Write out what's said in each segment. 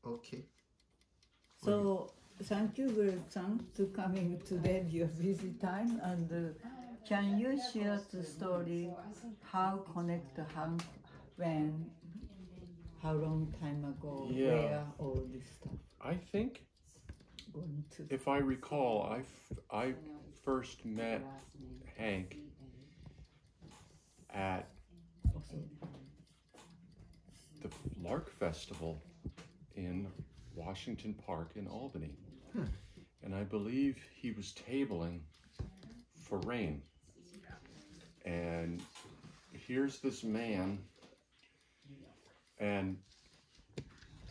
Okay. So thank you, Greg-san, to coming today, your busy time, and can you share the story how connect Hank, when, how long time ago, where, all this stuff? I think, Going to if I recall, I first met Hank at the Lark Festival in Washington Park in Albany. And I believe he was tabling for rain. And here's this man, and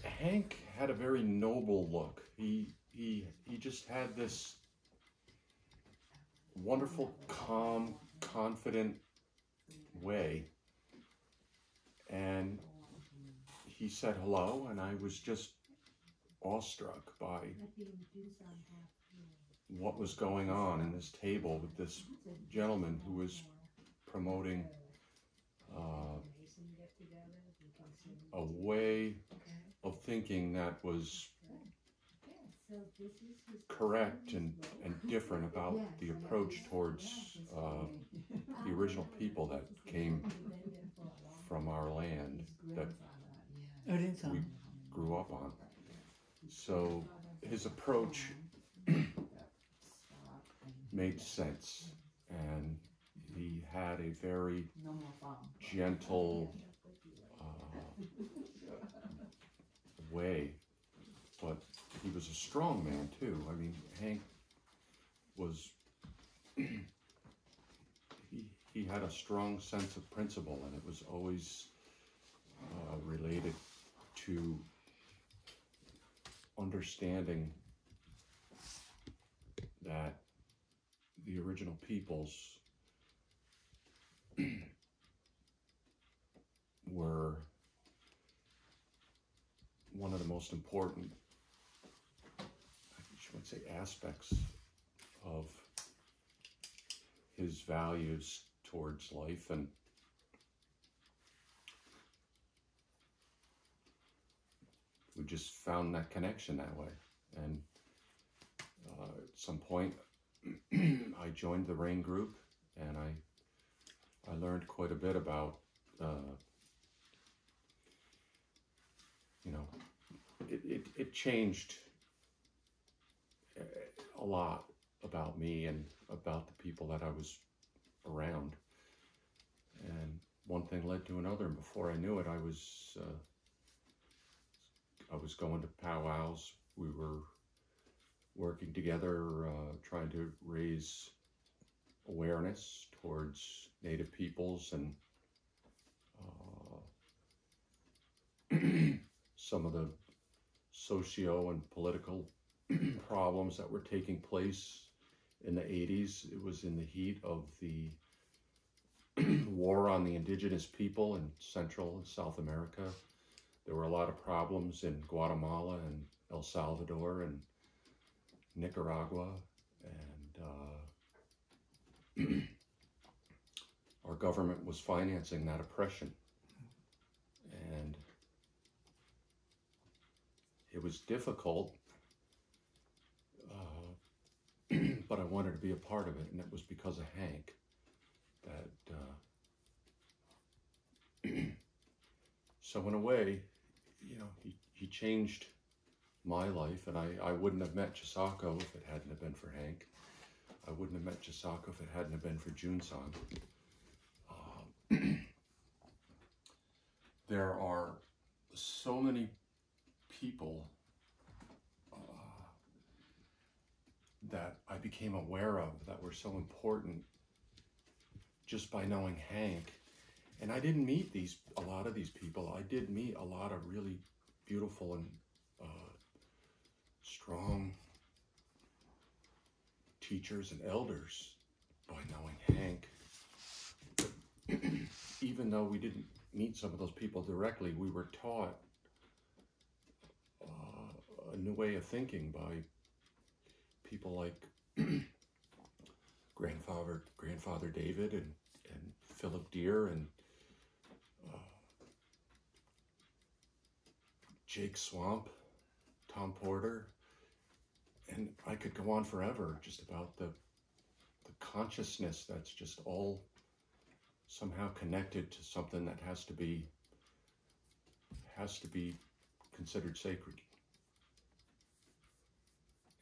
Hank had a very noble look. He just had this wonderful, calm, confident way. And he said hello, and I was just awestruck by what was going on in this table with this gentleman who was promoting a way of thinking that was correct and different about the approach towards the original people that came from our land that we grew up on. So his approach made sense, and he had a very gentle way, but he was a strong man too. I mean, Hank was, he had a strong sense of principle, and it was always related to understanding that the original peoples were one of the most important, I would say, aspects of his values towards life. And we just found that connection that way. And at some point, I joined the RAIN group, and I learned quite a bit about, you know, it changed a lot about me and about the people that I was around. And one thing led to another, and before I knew it, I was going to powwows. We were working together, trying to raise awareness towards Native peoples and some of the socio and political problems that were taking place in the 80s. It was in the heat of the war on the indigenous people in Central and South America. There were a lot of problems in Guatemala and El Salvador and Nicaragua, and our government was financing that oppression. And it was difficult, but I wanted to be a part of it, and it was because of Hank that, so in a way, you know, he changed my life, and I wouldn't have met Chisako if it hadn't have been for Hank. I wouldn't have met Chisako if it hadn't have been for Jun-san. There are so many people that I became aware of that were so important just by knowing Hank. And I didn't meet a lot of these people. I did meet a lot of really beautiful and strong teachers and elders by knowing Hank. Even though we didn't meet some of those people directly, we were taught a new way of thinking by people like Grandfather David and Philip Deere and Jake Swamp Tom Porter, and I could go on forever just about the consciousness that's just all somehow connected to something that has to be considered sacred.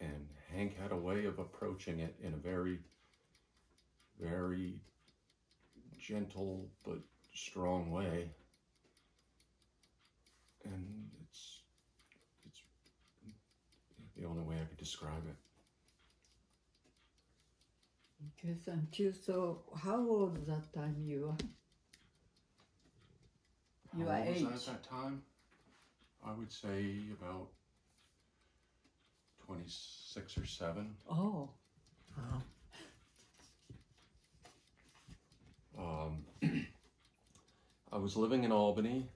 And Hank had a way of approaching it in a very, very gentle but strong way. And it's the only way I could describe it. Okay, thank you. So, how old that time you are? Your How old age? was I at that time? I would say about 26 or 7. Oh, I was living in Albany,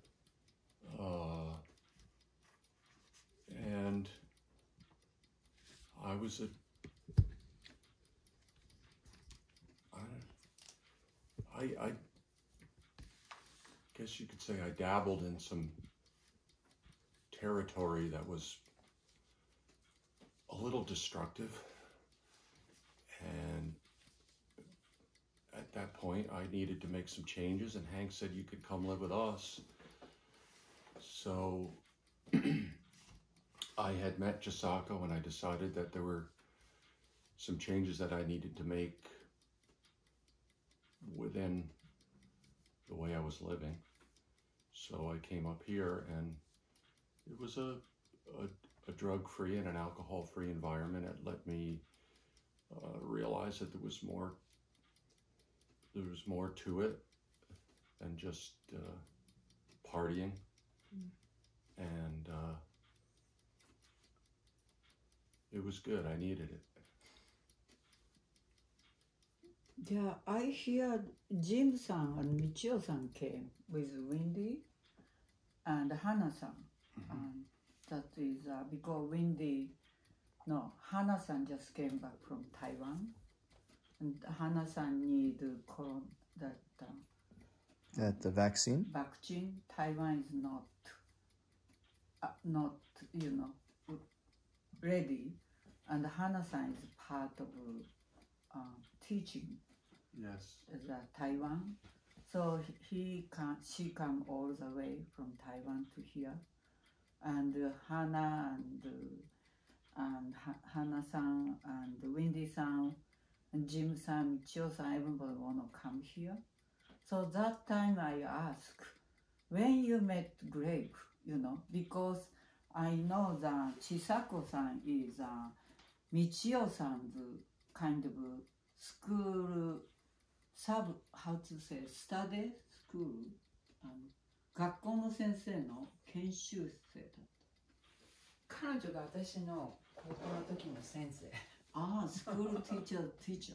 and I was I guess you could say I dabbled in some territory that was a little destructive, and at that point I needed to make some changes, and Hank said you could come live with us. So I had met Chisako, and I decided that there were some changes that I needed to make within the way I was living. So I came up here, and it was a drug-free and an alcohol-free environment. It let me realize that there was more to it than just partying. And it was good. I needed it. yeah, I hear Jim-san and Michio-san came with Windy and Hana-san. That is because Hana-san just came back from Taiwan, and Hana-san need That the vaccine? vaccine. Taiwan is not ready, and Hana-san is part of teaching Yes. the Taiwan. So she come all the way from Taiwan to here, and Hana and Hana-san and Windy-san and Jim-san, Michio-san, everybody wanna come here. So that time I asked, when you met Greg, because I know that Chisako-san is Michio-san's kind of school study school 学校の先生の研修生だった。彼女が私の高校の時の先生。school teacher.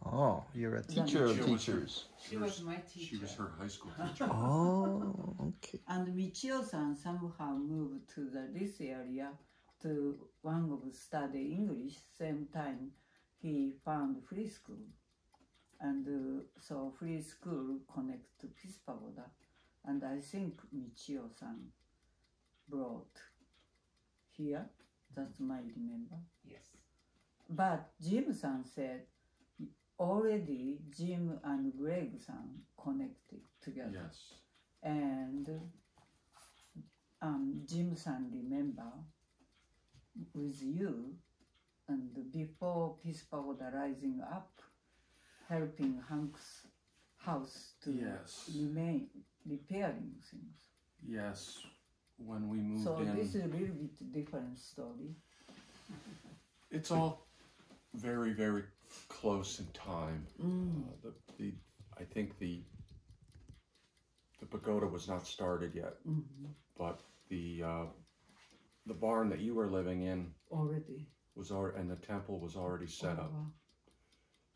Oh, you're a teacher of teachers. She was my teacher. She was her high school teacher. Oh, okay. And Michio-san somehow moved to this area to one of study English. Same time, he found free school. And so free school connect to Peace Pagoda. And I think Michio-san brought here. That's my remember. Yes. But Jim-san said already Jim and Greg-san connected together. Yes. And Jim-san remember with you, and before Peace Pagoda rising up, helping Hank's house to Yes. remain repairing things. Yes. When we moved So in, this is a little bit different story. it's all very, very close in time. I think the pagoda was not started yet, but the barn that you were living in Already. was already, and the temple was already set up. Wow.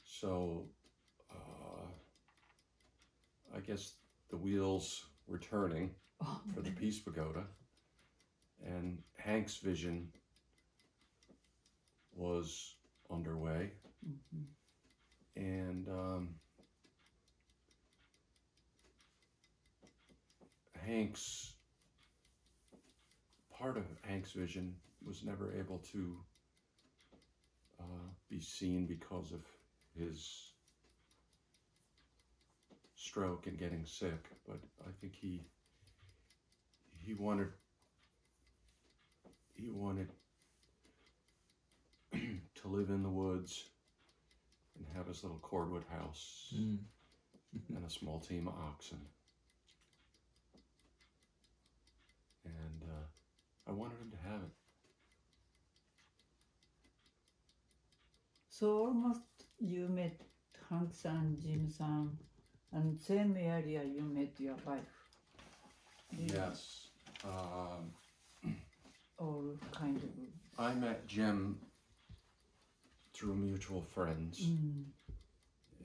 So I guess the wheels were turning for the Peace Pagoda, and Hank's vision was underway. And Hank's part of Hank's vision was never able to be seen because of his stroke and getting sick, but I think he wanted to live in the woods and have his little cordwood house and a small team of oxen. And I wanted him to have it. So almost you met Hank-san, Jim-san, and same area you met your wife. Yes. All kind of. I met Jim through mutual friends,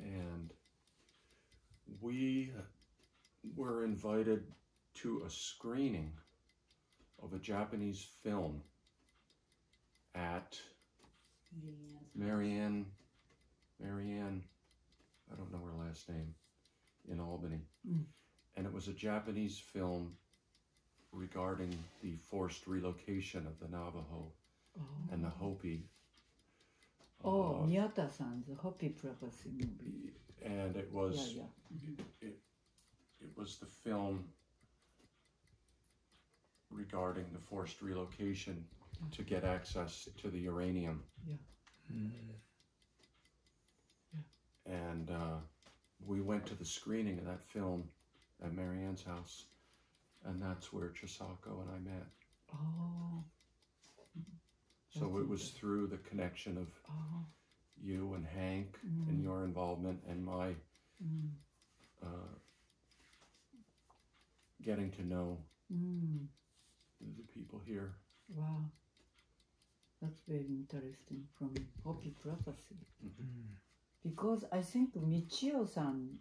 and we were invited to a screening of a Japanese film at Marianne, I don't know her last name, in Albany. And it was a Japanese film regarding the forced relocation of the Navajo and the Hopi. Miyata-san's Hopi prophecy movie. And it was it was the film regarding the forced relocation to get access to the uranium. And we went to the screening of that film at Marianne's house, and that's where Chisako and I met. So it was through the connection of you and Hank and your involvement and my getting to know the people here. Wow, that's very interesting from Hopi prophecy. Because I think Michio-san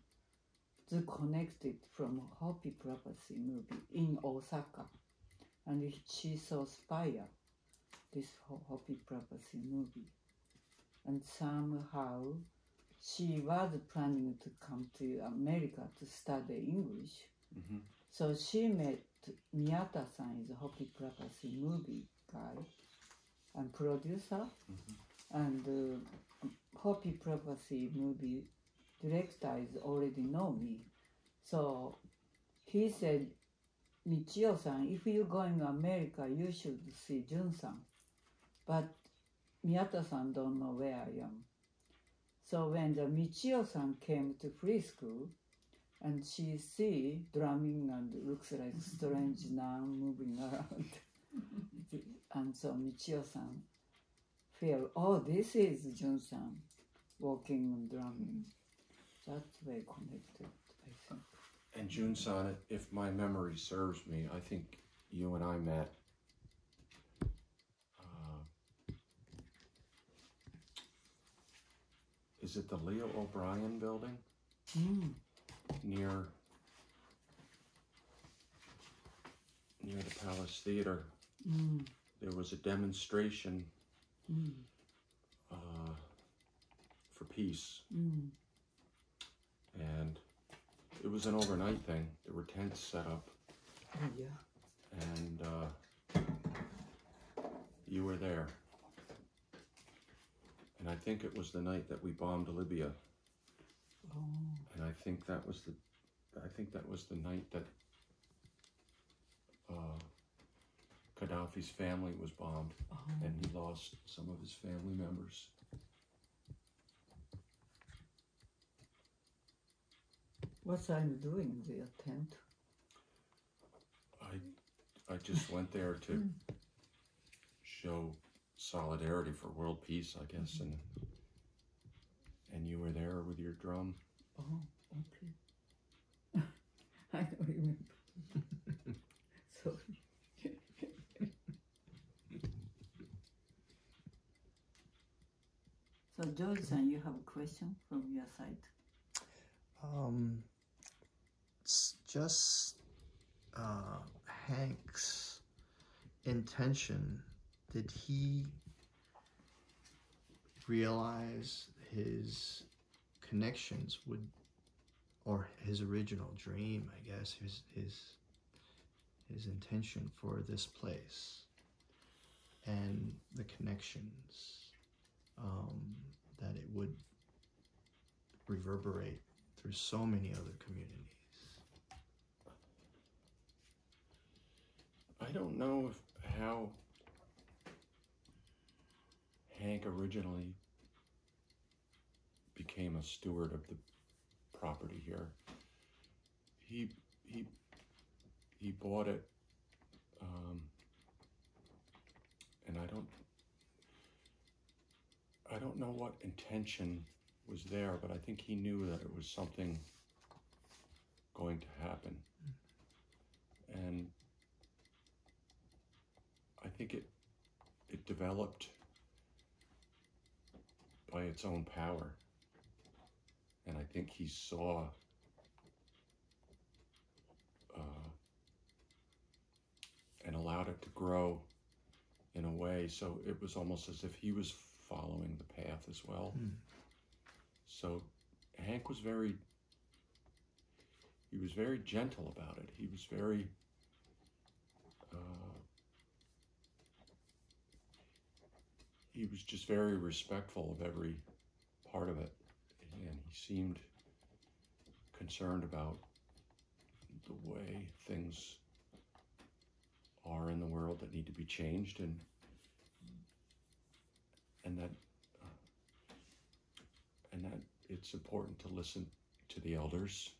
is connected from Hopi prophecy movie in Osaka, and she saw Spire, this Hopi prophecy movie, and somehow she was planning to come to America to study English. So she met Miyata-san, is a Hopi prophecy movie guy and producer, and Hopi prophecy movie director is already know me. So he said, Michio-san, if you're going to America, you should see Jun-san. But Miyata-san don't know where I am. So when the Michio-san came to free school, and she see drumming and looks like strange now moving around. And so Michio-san feel, oh, this is Jun-san walking and drumming. That's very connected, I think. And Jun-san, if my memory serves me, I think you and I met is it the Leo O'Brien building? Near the Palace Theater. There was a demonstration for peace. And it was an overnight thing. There were tents set up. And you were there. And I think it was the night that we bombed Libya. And I think that was the night that Gaddafi's family was bombed, and he lost some of his family members. What are you doing in the tent? I just went there to show solidarity for world peace, I guess, and you were there with your drum. Okay. I don't remember. Sorry. So George-san, you have a question from your side? It's just Hank's intention. Did he realize his connections would, or his original dream, I guess, his intention for this place? and the connections that it would reverberate through so many other communities. I don't know how Hank originally became a steward of the property here. He bought it, and I don't know what intention was there, but I think he knew that it was something going to happen, and I think it developed by its own power. And I think he saw and allowed it to grow in a way, so it was almost as if he was following the path as well. So Hank was very gentle about it. He was very he was just very respectful of every part of it, and he seemed concerned about the way things are in the world that need to be changed, and that it's important to listen to the elders.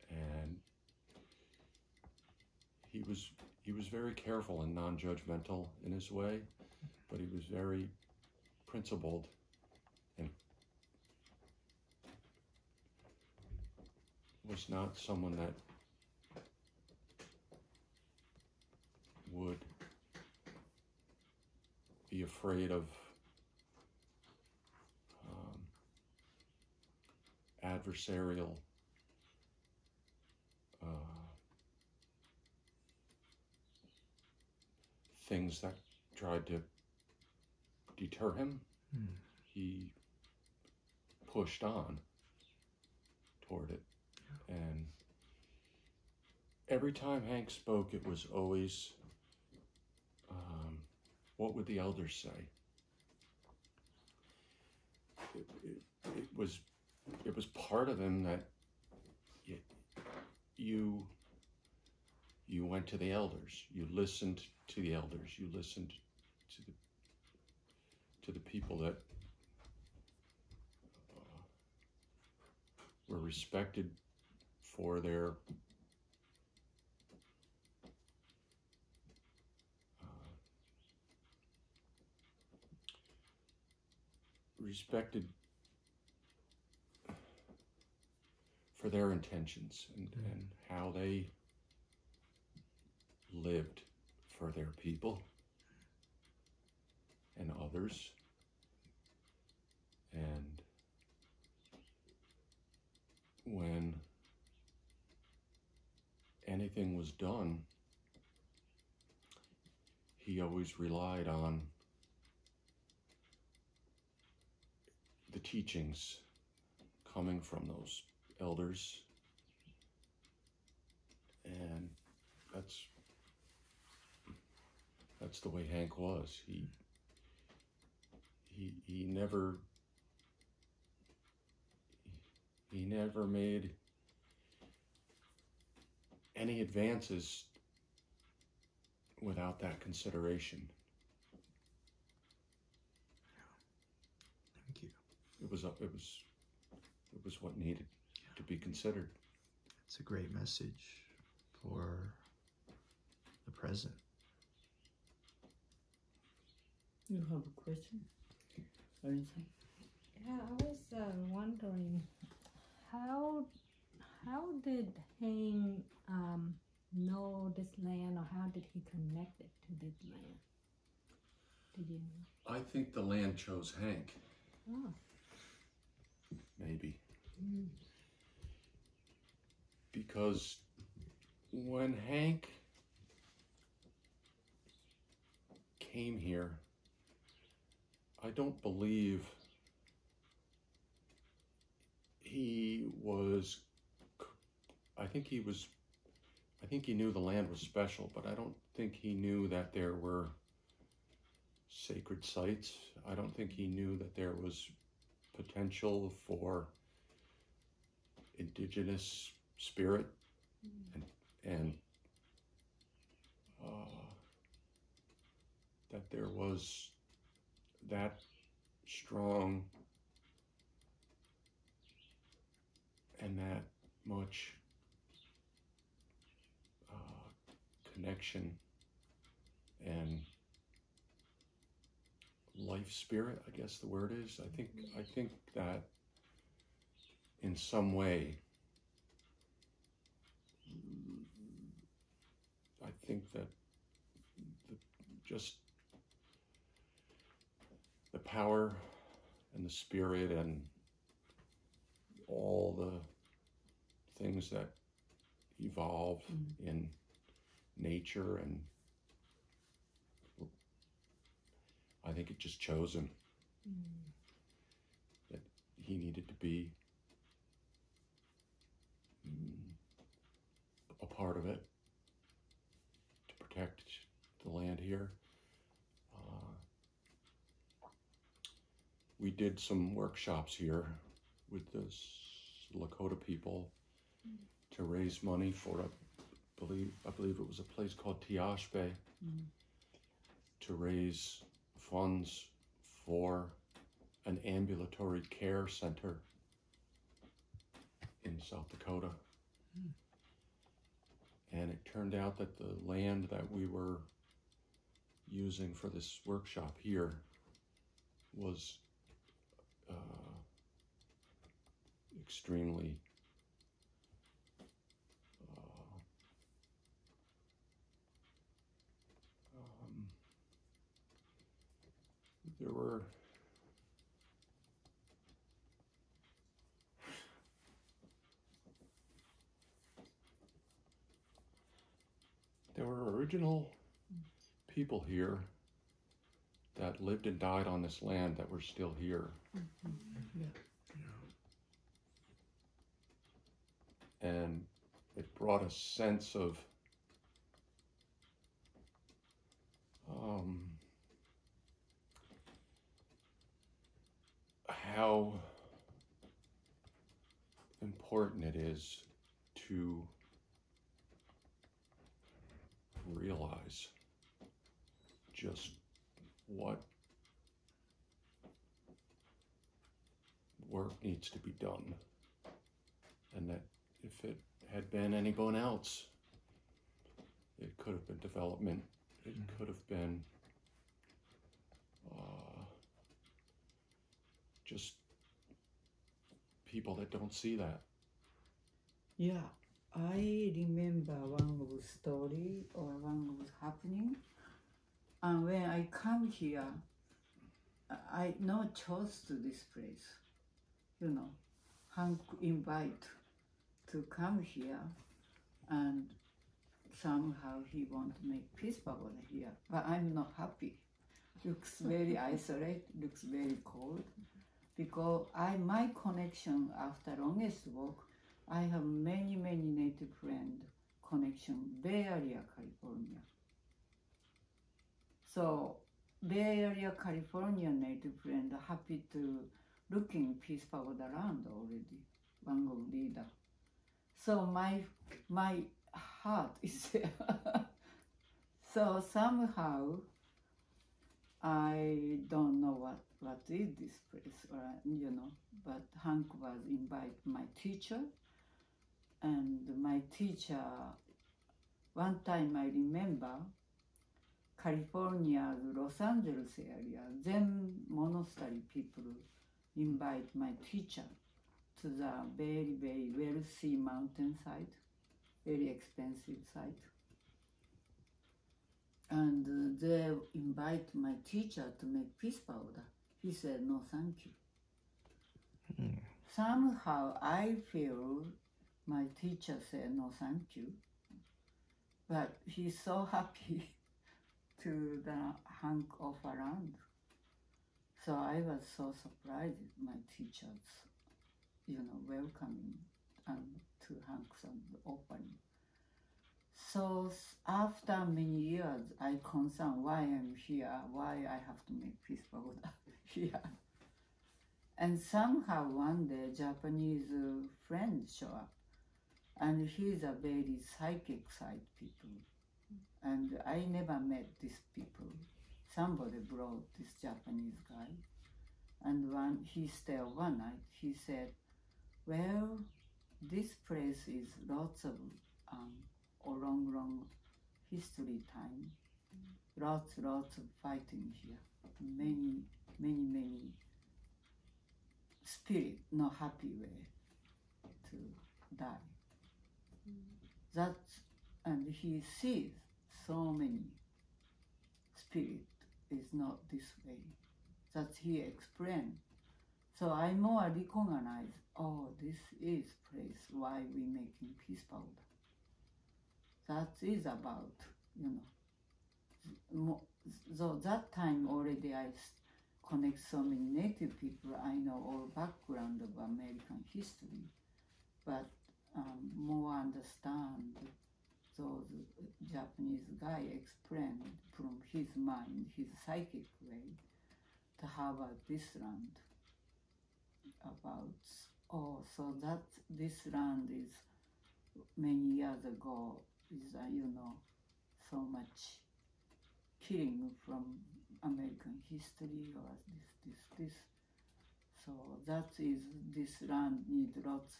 And he was very careful and non-judgmental in his way, but he was very principled and was not someone that would be afraid of adversarial things that tried to deter him. He pushed on toward it. And every time Hank spoke, it was always, what would the elders say? It was part of him that you went to the elders, you listened to the elders, you listened to the people that were respected for their intentions and how they lived for their people and others. And when anything was done, he always relied on the teachings coming from those elders, and that's the way Hank was. He never made any advances without that consideration. Thank you. It was what needed to be considered. It's a great message for the present. You have a question? Or anything? Yeah, I was wondering how did Hank know this land, or how did he connect it to this land? Did you know? I think the land chose Hank. Oh. Maybe. Because when Hank came here, I don't believe I think he knew the land was special, but I don't think he knew that there were sacred sites. I don't think he knew that there was potential for indigenous spirit and that there was that strong and that much connection and life spirit, I guess the word is. I think that in some way, I think that just the power and the spirit and all the things that evolve in nature, and I think it just chose him. That he needed to be a part of it to protect the land here. We did some workshops here with the Lakota people to raise money for I believe it was a place called Tiashbe, to raise funds for an ambulatory care center in South Dakota. And it turned out that the land that we were using for this workshop here was extremely there were original people here that lived and died on this land that were still here. And it brought a sense of how important it is to realize just what work needs to be done, and that if it had been anyone else, it could have been development, it could have been just people that don't see that. Yeah, I remember one of the story or one of the happening. And when I come here, I not chose to this place. You know, Hank invite to come here, and somehow he want to make Peace Pagoda here. But I'm not happy. Looks very isolated, looks very cold. Because my connection after longest walk, I have many native friend connection, Bay Area, California. So Bay Area, California native friend happy to looking Peace Pagoda land already, one of leader. So my heart is there. So somehow I don't know what is this place, or you know. But Hank was invite my teacher, and my teacher. One time I remember, California's Los Angeles area, Zen monastery people invite my teacher to the very wealthy mountainside, very expensive site. And they invite my teacher to make Peace Pagoda. He said, no, thank you. Somehow I feel my teacher said, no, thank you. But he's so happy to the Hank offer land. So I was so surprised my teachers, welcoming to Hank's offering. So after many years, I concerned why I'm here, why I have to make Peace Pagoda here. And somehow one day, Japanese friend show up, and he's a very psychic side people. And I never met these people. Somebody brought this Japanese guy, and when he stayed one night, he said, well, this place is lots of long history time, lots of fighting here, many spirit not happy way to die. That's, and he sees so many spirit is not this way. That he explained. So I more recognize, oh, this is place why we making Peace Pagoda. That is about, so that time already I connect so many native people. I know all background of American history, but more understand those Japanese guy explained from his mind, his psychic way, to how about this land. About, oh, so that this land is many years ago is, so much killing from American history or this. So that is, this land needs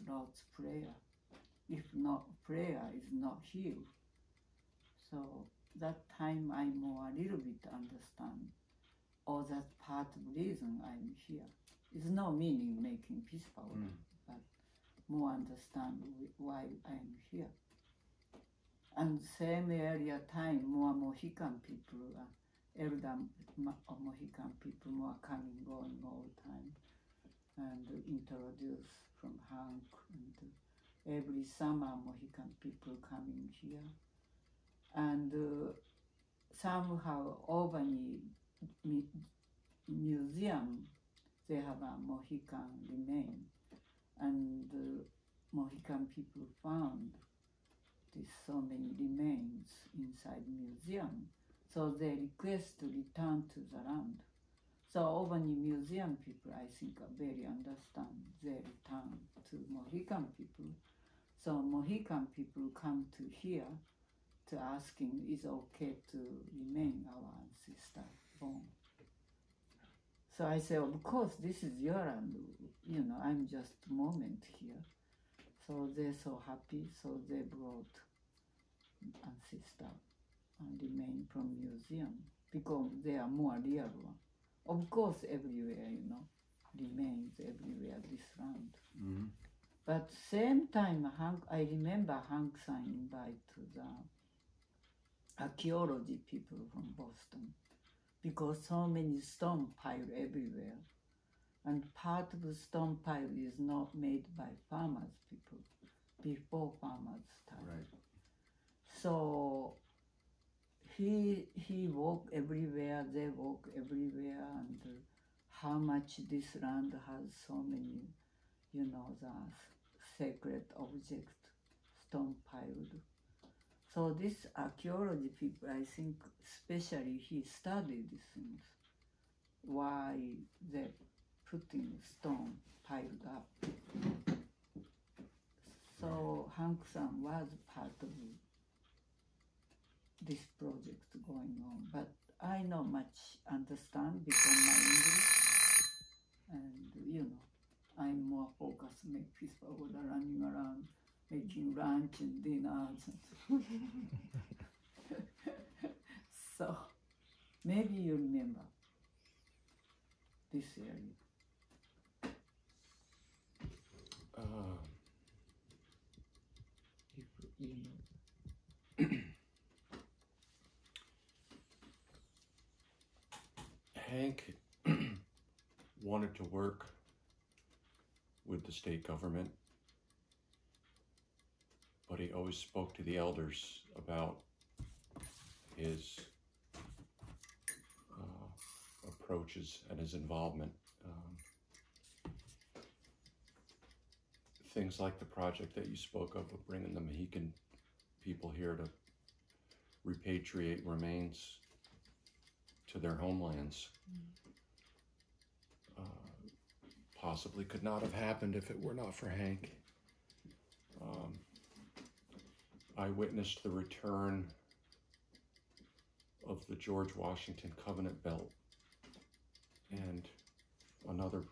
lots prayer. If not, prayer is not healed. So that time I more a little bit understand, or that part of reason I'm here. It's no meaning making Peace Pagoda, but more understand why I'm here. And same area time, more Mohican people, elder Mohican people more coming, going all the time, and introduce from Hank, and every summer Mohican people coming here. And somehow Albany Museum, they have a Mohican remain, and Mohican people found so many remains inside museum, so they request to return to the land. So Albany Museum people, I think, are very understand. They return to Mohican people. So Mohican people come to here to asking, is it okay to remain our ancestor born? So I say, of course, this is your land, I'm just a moment here. So they're so happy, so they brought ancestor and remain from museum, because they are more real one. Of course, everywhere, remains everywhere, this land. Mm-hmm. But same time, I remember Hank-san invite to the archaeology people from Boston, because so many stone pile everywhere. And part of the stone pile is not made by farmers people, before farmers time. Right. So he walk everywhere, they walk everywhere, and how much this land has so many, the sacred object stone piled. So this archaeology people, I think, especially he studied these things, why they putting stone piled up. So Hank-san was part of this project going on, but I not much understand because my English, and I'm more focused make Peace Pagoda, running around, making lunch and dinners. So maybe you remember this area. Hank wanted to work with the state government, but he always spoke to the elders about his approaches and his involvement. Things like the project that you spoke of bringing the Mohican people here to repatriate remains to their homelands. Possibly could not have happened if it were not for Hank. I witnessed the return of the George Washington Covenant Belt and another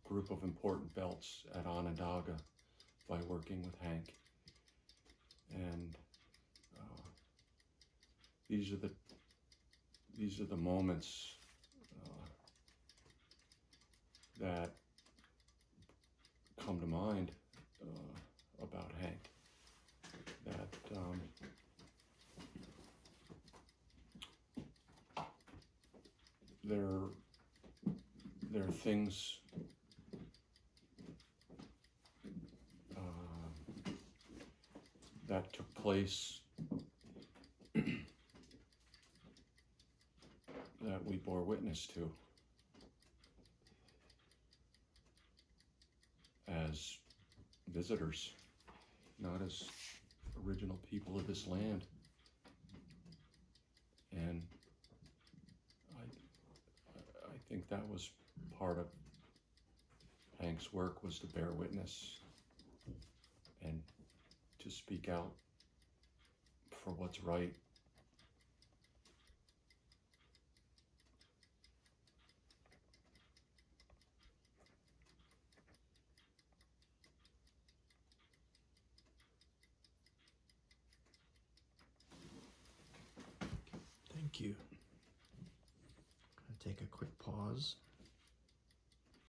group of important belts at Onondaga by working with Hank. And these are the moments that come to mind about Hank. That there are things that took place that we bore witness to as visitors, not as original people of this land. And I think that was part of Hank's work, was to bear witness and to speak out for what's right. Thank you. I'm going to take a quick pause.